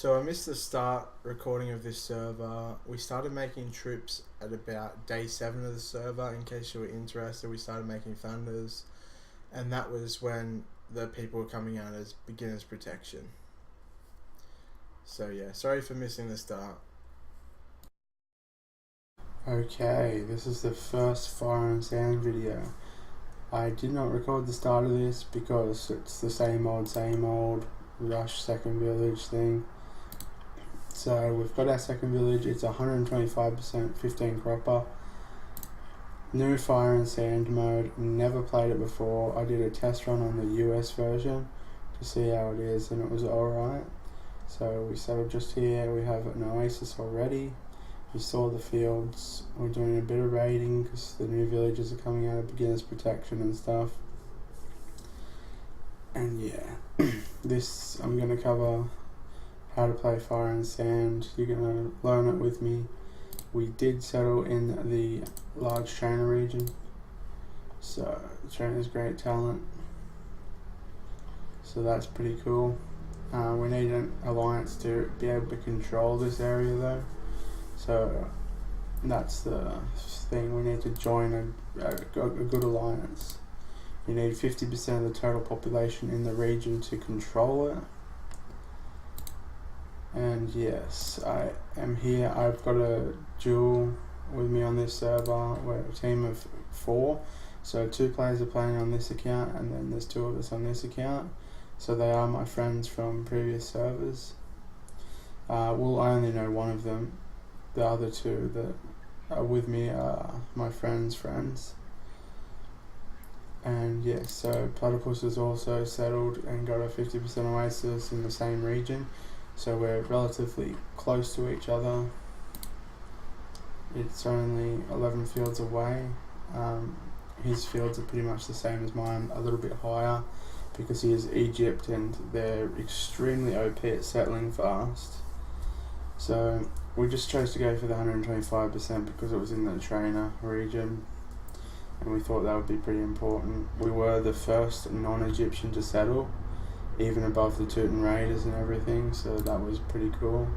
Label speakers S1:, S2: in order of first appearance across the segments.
S1: So I missed the start recording of this server. We started making troops at about day 7 of the server. In case you were interested, we started making thunders, and that was when the people were coming out as beginners protection. So yeah, sorry for missing the start.
S2: Okay, this is the first Fire and Sand video. I did not record the start of this because it's the same old rush second village thing. So we've got our second village. It's 125% 15 cropper. New Fire and Sand mode. Never played it before. I did a test run on the US version to see how it is, and it was alright. So we settled just here. We have an oasis already. We saw the fields. We're doing a bit of raiding because the new villages are coming out of beginners protection and stuff. And yeah, this I'm going to cover how to play Fire and Sand. You're going to learn it with me. We did settle in the large trainer region, so the trainer's great talent, so that's pretty cool. We need an alliance to be able to control this area though, so that's the thing. We need to join a good alliance. You need 50% of the total population in the region to control it. And yes, I am here. I've got a duel with me on this server. We're a team of 4, so 2 players are playing on this account, and then there's 2 of us on this account. So they are my friends from previous servers. We'll only know one of them. The other 2 that are with me are my friends' friends. And yes, so Platypus is also settled and got a 50% oasis in the same region. So we're relatively close to each other. It's only 11 fields away. His fields are pretty much the same as mine, a little bit higher because he is Egypt and they're extremely OP at settling fast. So we just chose to go for the 125% because it was in the trainer region and we thought that would be pretty important. We were the first non-Egyptian to settle, even above the Teuton Raiders and everything, so that was pretty cool.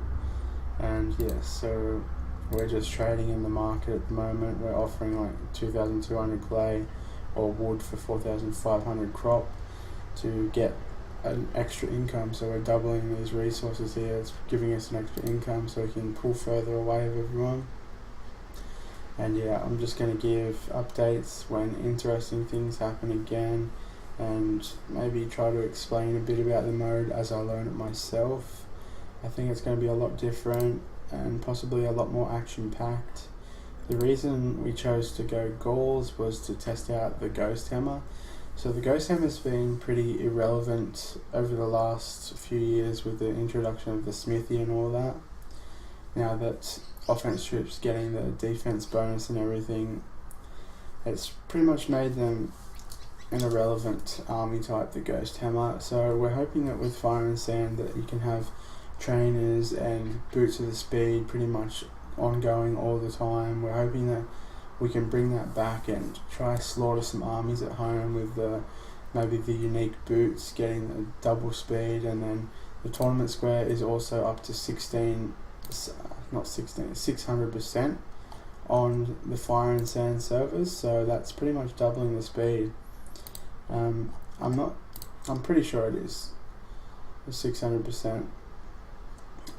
S2: And yes, so we're just trading in the market at the moment. We're offering like 2,200 clay or wood for 4,500 crop to get an extra income. So we're doubling these resources here. It's giving us an extra income so we can pull further away of everyone. And yeah, I'm just going to give updates when interesting things happen again, and maybe try to explain a bit about the mode as I learn it myself. I think it's going to be a lot different and possibly a lot more action-packed. The reason we chose to go Gauls was to test out the Ghost Hammer. So the Ghost Hammer's been pretty irrelevant over the last few years with the introduction of the smithy and all that. Now that offense troops getting the defense bonus and everything, it's pretty much made them an irrelevant army type, the Ghost Hammer. So we're hoping that with Fire and Sand that you can have trainers and boots of the speed pretty much ongoing all the time. We're hoping that we can bring that back and try slaughter some armies at home with maybe the unique boots getting the double speed, and then the tournament square is also up to 600% on the Fire and Sand servers, so that's pretty much doubling the speed. I'm pretty sure it is 600%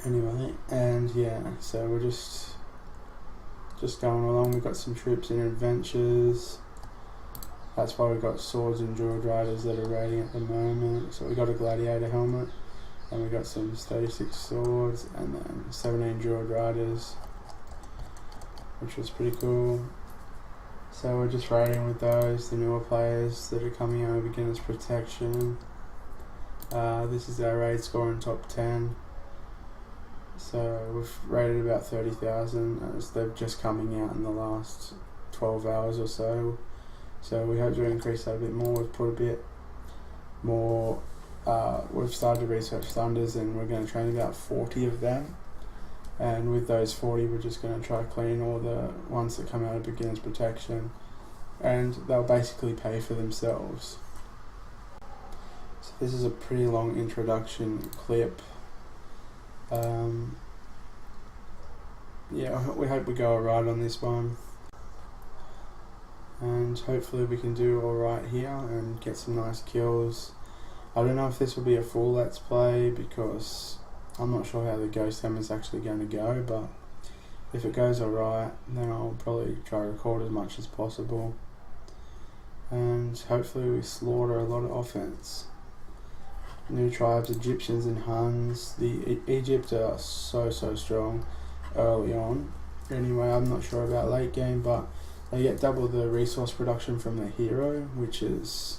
S2: anyway. And yeah, so we're just going along. We've got some troops in adventures. That's why we've got swords and druid riders that are raiding at the moment. So we got a gladiator helmet, and we got some 36 swords and then 17 druid riders, which was pretty cool. So we're just raiding with those, the newer players that are coming out of beginners protection. This is our raid score in top 10. So we've raided about 30,000 as they're just coming out in the last 12 hours or so. So we hope to increase that a bit more. We've put a bit more, we've started to research thunders and we're going to train about 40 of them. And with those 40, we're just going to try to clean all the ones that come out of beginners protection, and they'll basically pay for themselves. So this is a pretty long introduction clip. Yeah, we hope we go alright on this one, and hopefully we can do alright here and get some nice kills. I don't know if this will be a full let's play because I'm not sure how the ghost hammer is actually going to go, but if it goes alright then I'll probably try to record as much as possible, and hopefully we slaughter a lot of offense. New tribes, Egyptians and Huns. The Egypt are so strong early on. Anyway, I'm not sure about late game, but they get double the resource production from their hero, which is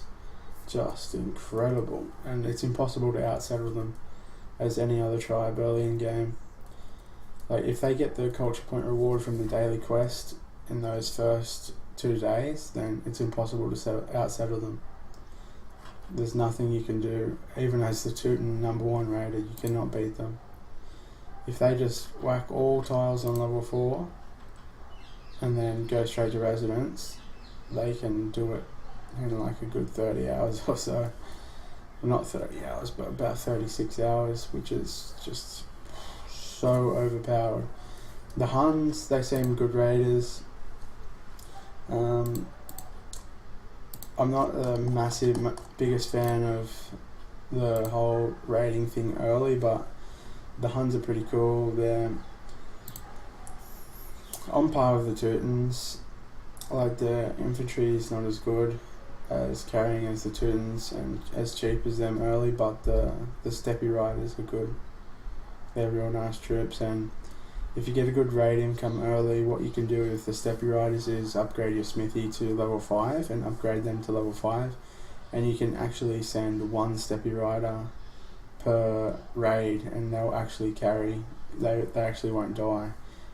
S2: just incredible, and it's impossible to outsettle them as any other tribe early in game. Like, if they get the culture point reward from the daily quest in those first 2 days, then it's impossible to outsettle them. There's nothing you can do. Even as the Teuton #1 raider, you cannot beat them. If they just whack all tiles on level 4 and then go straight to residence, they can do it in like a good 30 hours or so. Well, not 30 hours, but about 36 hours, which is just so overpowered. The Huns, they seem good raiders. I'm not a biggest fan of the whole raiding thing early, but the Huns are pretty cool. They're on par with the Teutons. Like, the infantry is not as good as carrying as the Teutons and as cheap as them early, but the steppy riders are good. They're real nice troops, and if you get a good raid income early, what you can do with the steppy riders is upgrade your smithy to level 5 and upgrade them to level 5, and you can actually send one steppy rider per raid and they'll actually carry. They actually won't die.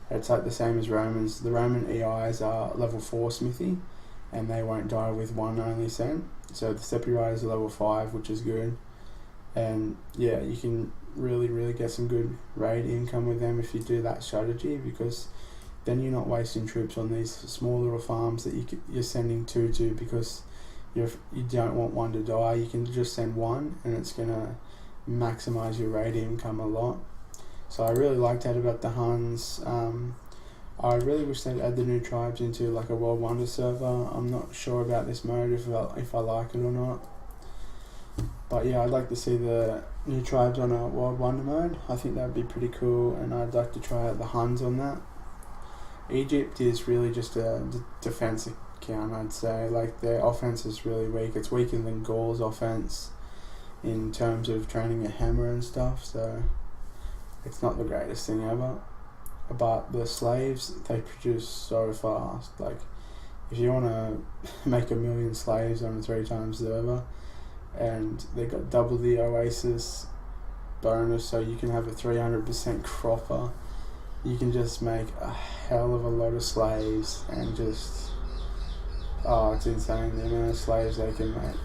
S2: It's like the same as Romans. The Roman EIs are level 4 smithy and they won't die with one only sent. So the steppy riders are level 5, which is good. And yeah, you can really get some good raid income with them if you do that strategy, because then you're not wasting troops on these small little farms that you're sending two to, because you don't want one to die. You can just send one and it's going to maximize your raid income a lot. So I really like that about the Huns. I really wish they'd add the new tribes into like a World Wonder server. I'm not sure about this mode, if I like it or not. But yeah, I'd like to see the new tribes on a World Wonder mode. I think that'd be pretty cool, and I'd like to try out the Huns on that. Egypt is really just a defense account, I'd say. Like, their offense is really weak. It's weaker than Gaul's offense in terms of training a hammer and stuff, so it's not the greatest thing ever. But the slaves, they produce so fast. Like, if you want to make 1 million slaves on a 3 times server, and they got double the Oasis bonus, so you can have a 300% cropper, you can just make a hell of a lot of slaves, and just, oh, it's insane the amount of slaves they can make.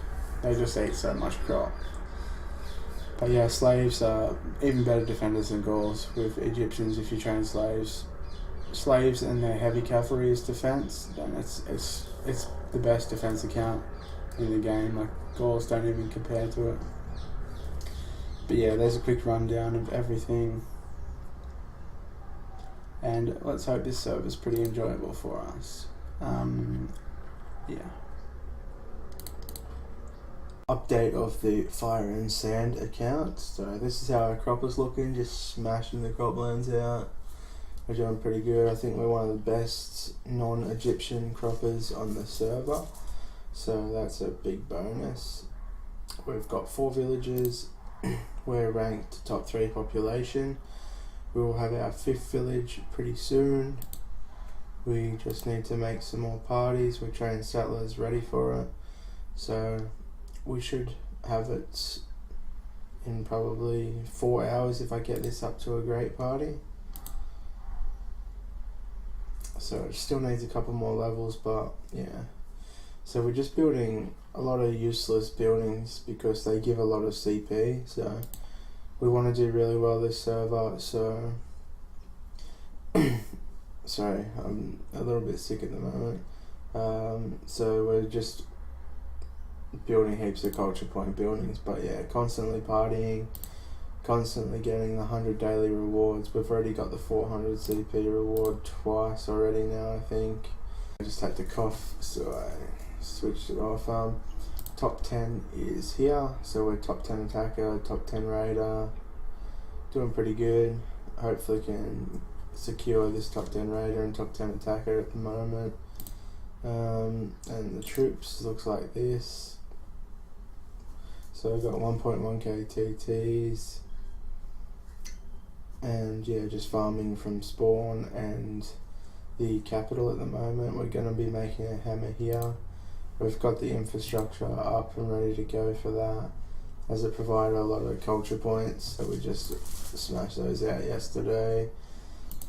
S2: They just eat so much crop. But yeah, slaves are even better defenders than Gauls with Egyptians. If you train slaves and their heavy cavalry is defense, then it's the best defense account in the game. Like, Gauls don't even compare to it. But yeah, there's a quick rundown of everything, and let's hope this server's pretty enjoyable for us. Yeah. Update of the Fire and Sand account. So this is how our cropper's looking, just smashing the croplands out. We're doing pretty good. I think we're one of the best non-Egyptian croppers on the server, so that's a big bonus. We've got 4 villages. We're ranked top 3 population. We will have our 5th village pretty soon. We just need to make some more parties. We train settlers ready for it, so we should have it in probably 4 hours if I get this up to a great party. So it still needs a couple more levels, but yeah. So we're just building a lot of useless buildings because they give a lot of CP, so we want to do really well this server. So sorry, I'm a little bit sick at the moment. So we're just building heaps of culture point buildings, but yeah, constantly partying, constantly getting the 100 daily rewards. We've already got the 400 CP reward twice already now, I think. I just had to cough, so I switched it off. Top 10 is here, so we're top 10 attacker, top 10 raider, doing pretty good. Hopefully can secure this top 10 raider and top 10 attacker at the moment. And the troops looks like this. So I've got 1.1k TTs, and yeah, just farming from spawn and the capital at the moment. We're going to be making a hammer here. We've got the infrastructure up and ready to go for that, as it provided a lot of culture points, so we just smashed those out yesterday.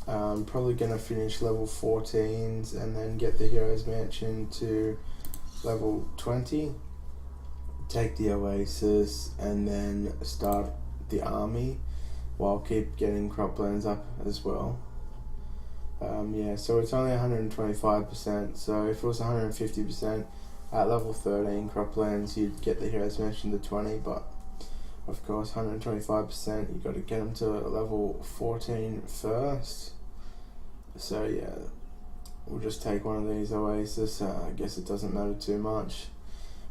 S2: Probably going to finish level 14s and then get the Heroes Mansion to level 20, take the Oasis, and then start the army while keep getting croplands up as well. Yeah, so it's only 125%, so if it was 150% at level 13 croplands, you'd get the Heroes Mansion to 20, but of course 125%, you got to get them to level 14 first. So yeah, we'll just take one of these Oasis. I guess it doesn't matter too much.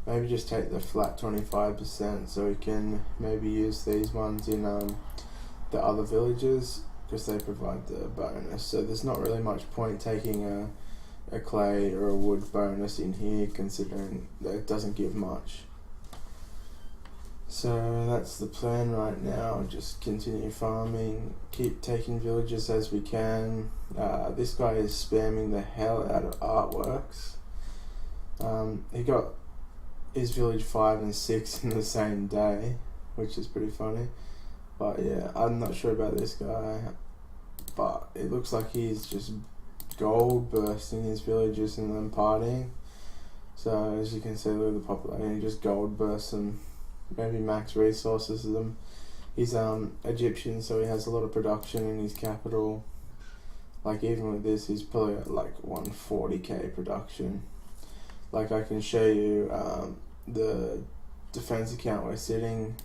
S2: Maybe just take the flat 25%, so we can maybe use these ones in the other villages, because they provide the bonus. So there's not really much point taking a clay or a wood bonus in here, considering that it doesn't give much. So that's the plan right now, just continue farming, keep taking villages as we can. This guy is spamming the hell out of artworks. He got his village 5 and 6 in the same day, which is pretty funny. But yeah, I'm not sure about this guy, but it looks like he's just gold bursting his villages and then partying. So as you can see, look at the population, he just gold bursts them, maybe max resources of them. He's Egyptian, so he has a lot of production in his capital. Like even with this, he's probably at like 140k production. Like I can show you the defense account we're sitting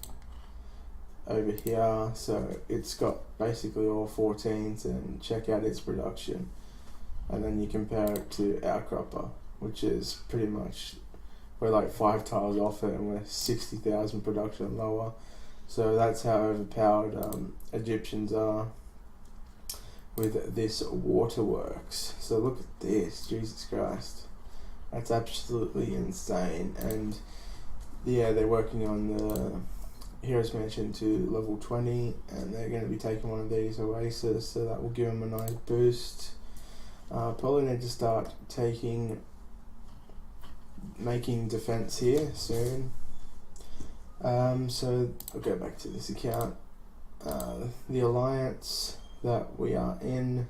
S2: over here, so it's got basically all 14s, and check out its production, and then you compare it to our cropper, which is pretty much, we're like 5 tiles off it and we're 60,000 production lower. So that's how overpowered Egyptians are with this waterworks. So look at this, Jesus Christ, that's absolutely insane. And yeah, they're working on the Heroes Mansion to level 20, and they're going to be taking one of these Oasis, so that will give them a nice boost. Probably need to start making defense here soon. So I'll go back to this account. The alliance that we are in,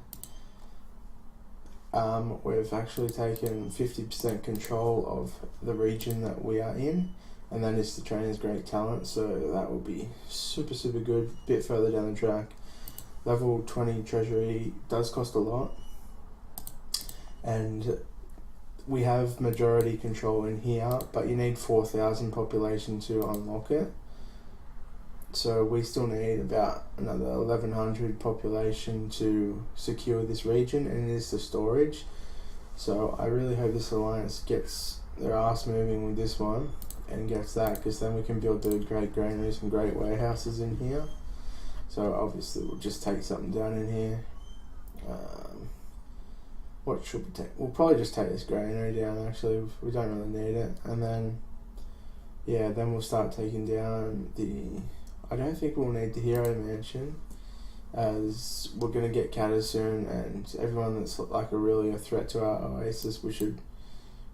S2: we've actually taken 50% control of the region that we are in, and that is the trainer's great talent, so that will be super good. Bit further down the track, level 20 treasury does cost a lot, and we have majority control in here, but you need 4,000 population to unlock it. So we still need about another 1,100 population to secure this region, and it is the storage. So I really hope this alliance gets their ass moving with this one and gets that, because then we can build the great granaries and great warehouses in here. So obviously we'll just take something down in here. What should we take? We'll probably just take this granary down, actually. We don't really need it. And then yeah, then we'll start taking down the, I don't think we'll need the Hero Mansion, as we're going to get Kata soon, and everyone that's like a threat to our Oasis we should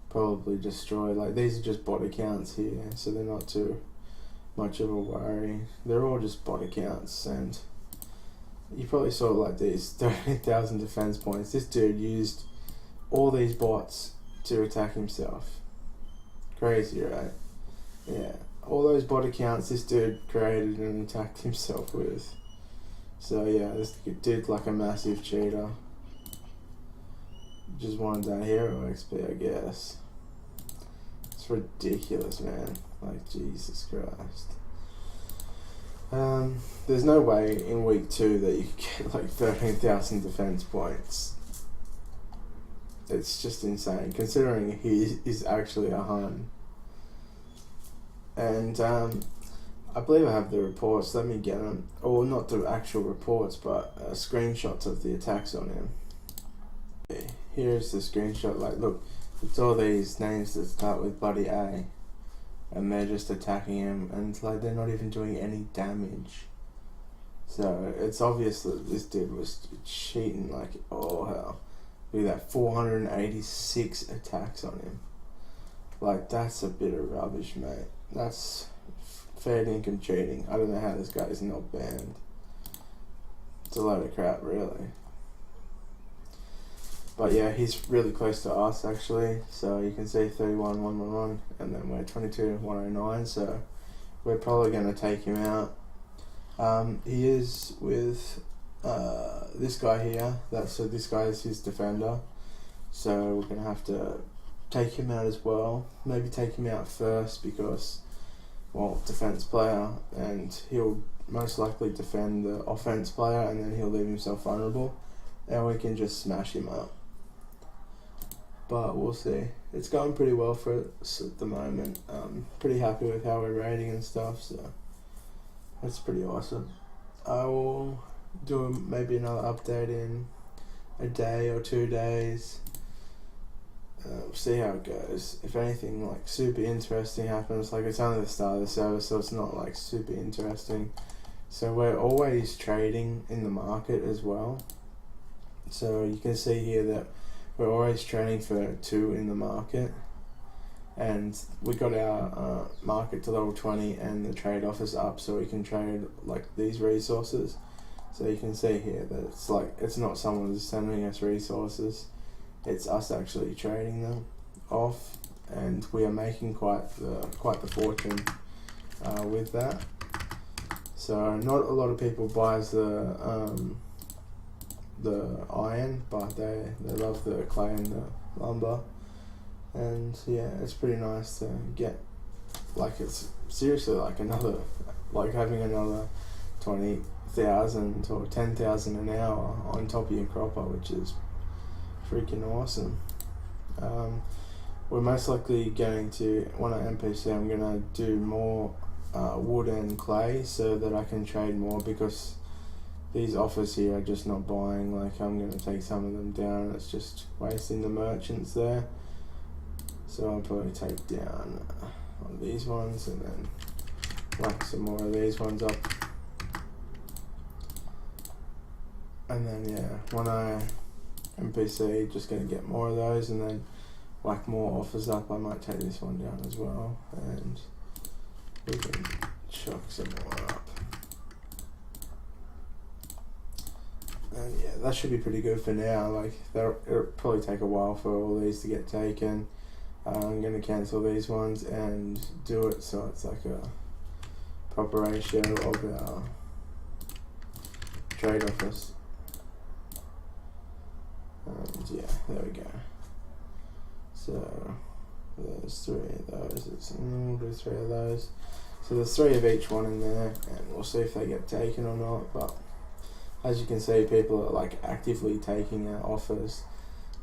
S2: probably destroy. Like these are just bot accounts here, so they're not too much of a worry. They're all just bot accounts, and you probably saw like these 30,000 defense points. This dude used all these bots to attack himself. Crazy, right? Yeah, all those bot accounts this dude created and attacked himself with. So yeah, this dude like a massive cheater. Just wanted that hero XP, I guess. It's ridiculous, man. Like, Jesus Christ. There's no way in week 2 that you could get like 13,000 defense points. It's just insane, considering he is actually a Hun. And I believe I have the reports. Let me get them. Or not the actual reports, but screenshots of the attacks on him. Here's the screenshot. Like, look, it's all these names that start with bloody A. And they're just attacking him. And like, they're not even doing any damage. So it's obvious that this dude was cheating like all hell. Look at that, 486 attacks on him. Like, that's a bit of rubbish, mate. That's fair dinkum cheating. I don't know how this guy's not banned. It's a load of crap, really. But yeah, he's really close to us, actually. So you can see 31,111, and then we're 22,109. So we're probably going to take him out. He is with this guy here. So this guy is his defender. So we're going to have to take him out as well. Maybe take him out first because, well, defense player, and he'll most likely defend the offense player, and then he'll leave himself vulnerable, and we can just smash him up. But we'll see. It's going pretty well for us at the moment. Pretty happy with how we're rating and stuff, so that's pretty awesome. I will do maybe another update in a day or 2 days. See how it goes. If anything like super interesting happens, like it's only the start of the server, so it's not like super interesting. So we're always trading in the market as well. So you can see here that we're always trading for 2 in the market, and we got our market to level 20 and the trade office up, so we can trade like these resources. So you can see here that it's like, it's not someone who's sending us resources, it's us actually trading them off, and we are making quite the fortune with that. So not a lot of people buys the iron, but they love the clay and the lumber, and yeah, it's pretty nice to get, like, it's seriously like another, like having another 20,000 or 10,000 an hour on top of your cropper, which is freaking awesome. We're most likely going to, when I NPC, I'm going to do more wood and clay so that I can trade more, because these offers here are just not buying. Like, I'm going to take some of them down, it's just wasting the merchants there. So I'll probably take down on these ones and then whack some more of these ones up. And then yeah, when I NPC, just going to get more of those and then whack more offers up. I might take this one down as well, and we can chuck some more up. And yeah, that should be pretty good for now. Like, it'll probably take a while for all these to get taken. I'm going to cancel these ones and do it so it's like a proper ratio of our trade office. And yeah, there we go. So there's 3 of those. We'll do 3 of those. So there's 3 of each one in there, and we'll see if they get taken or not. But as you can see, people are like actively taking our offers.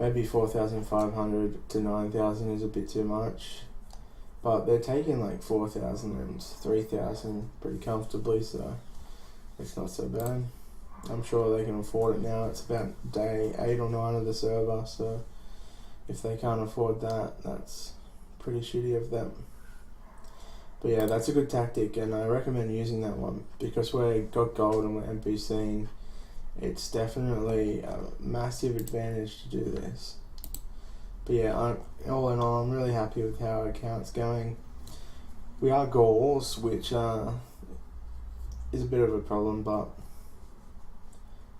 S2: Maybe 4,500 to 9,000 is a bit too much, but they're taking like 4,000 and 3,000 pretty comfortably, so it's not so bad. I'm sure they can afford it now. It's about day 8 or 9 of the server, so if they can't afford that, that's pretty shitty of them. But yeah, that's a good tactic, and I recommend using that one, because we got gold and we're NPCing. It's definitely a massive advantage to do this. But yeah, all in all, I'm really happy with how our account's going. We are Gauls, which is a bit of a problem, but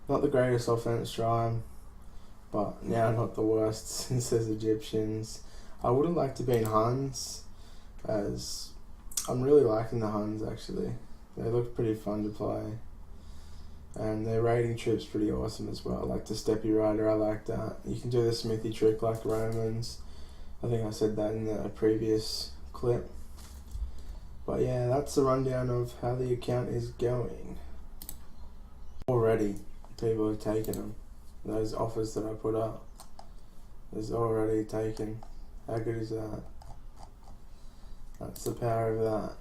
S2: not the greatest offense tribe, but now not the worst since there's Egyptians. I would have liked to be in Huns, as I'm really liking the Huns actually. They look pretty fun to play. And their raiding trip's pretty awesome as well. Like the Steppy Rider, I like that. You can do the smithy trick like Romans. I think I said that in the previous clip. But yeah, that's the rundown of how the account is going. Already, people have taken them. Those offers that I put up, is already taken. How good is that? That's the power of that.